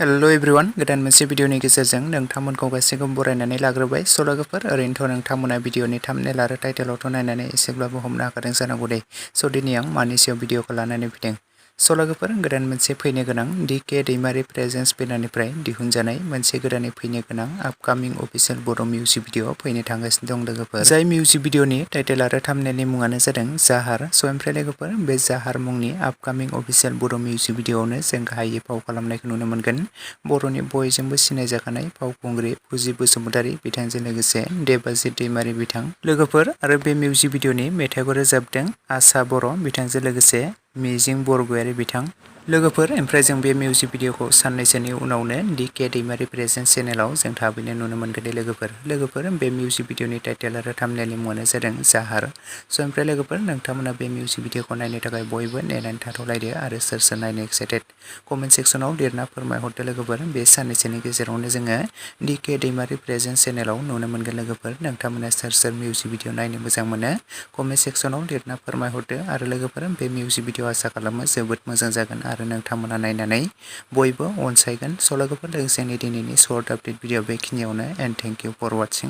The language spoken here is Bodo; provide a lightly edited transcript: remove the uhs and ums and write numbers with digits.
हेलो एवरीवन गोदान मोनसे भिडिअनि गेजेरजों नोंथांमोनखौ गासैखौबो बरायनानै लाग्रोबाय स' लोगोफोर ओरैनोथ' नोंथांमोना भिडिअनि थाम्बनेल आरो टाइटेलावथ' नायनानै एसेब्लाबो हमनो हाखादों जानांगौ दे स' दिनै आं मानि सायाव भिडिअखौ लानानै फैदों स' लोगोफोर गोदान मोनसे फैनो गोनां DK दैमारि प्रेजेन्स बेनारनिफ्राय दिहुनजानाय मोनसे गोदानै फैनो गोनां आपकामिं अफिसियेल बड' मिउजिक भिडिअ फैनो थांगासिनो दं लोगोफोर जाय मिउजिक भिडिअनि टाइटेल आरो थाम्बनेलनि मुङानो जादों जाहार स' ओमफ्राय लोगोफोर बे जाहार मुंनि आपकामिं अफिसियेल बड' मिउजिक भिडिअआवनो जों गाहायै फाव खालामनायखौ नुनो मोनगोन बर'नि बयजोंबो सिनायजाखानाय फावखुंग्रि फुजि बसुमतारी बिथांजों लोगोसे देबाजित दैमारि बिथां लोगोफोर आरो बे मिउजिक भिडिअनि मेथाइखौ रोजाबदों आसा बर' बिथांजों लोगोसे मिजिं बरगयारी बिथां लोगोफोर ओमफ्राय जों बे मिउजिक भिडिअखौ साननैसोनि उनावनो DK दैमारि प्रेजेन्स चेनेलाव जों थाबैनो नुनो मोनगोन दे लोगोफोर बे मिउजिक भिडिअनि टाइटेल आरो थाम्बनेलनि मुङानो जादों जाहार स' ओमफ्राय लोगोफोर नोंथांमोना बे मिउजिक भिडिअखौ नायनो थाखाय बयबो नेनानै थाथ'लायदो आरो सोर सोर नायनो एक्साइटेड कमेन्ट सेक्सनाव लिरना फोरमायहरदो लोगोफोर बे साननैसोनि गेजेरावनो जोङो DK दैमारि प्रेजेन्स चेनेलाव नुनो मोनगोन लोगोफोर नोंथांमोना सोर सोर मिउजिक भिडिअ नायनो मोजां मोनो कमेन्ट सेक्सनाव लिरना फोरमायहरदो आरो लोगोफोर बे मिउजिक भिडिअ आसा खालामो जोबोद मोजां जागोन आरो नोंथांमोना नायनानै बयबो अनसायगोन स' लोगोफोर लोगोसे दिनैनि शर्ट आपडेट भिडिअ बेखिनियावनो एन्ड थेंक इउ फर वाचिं।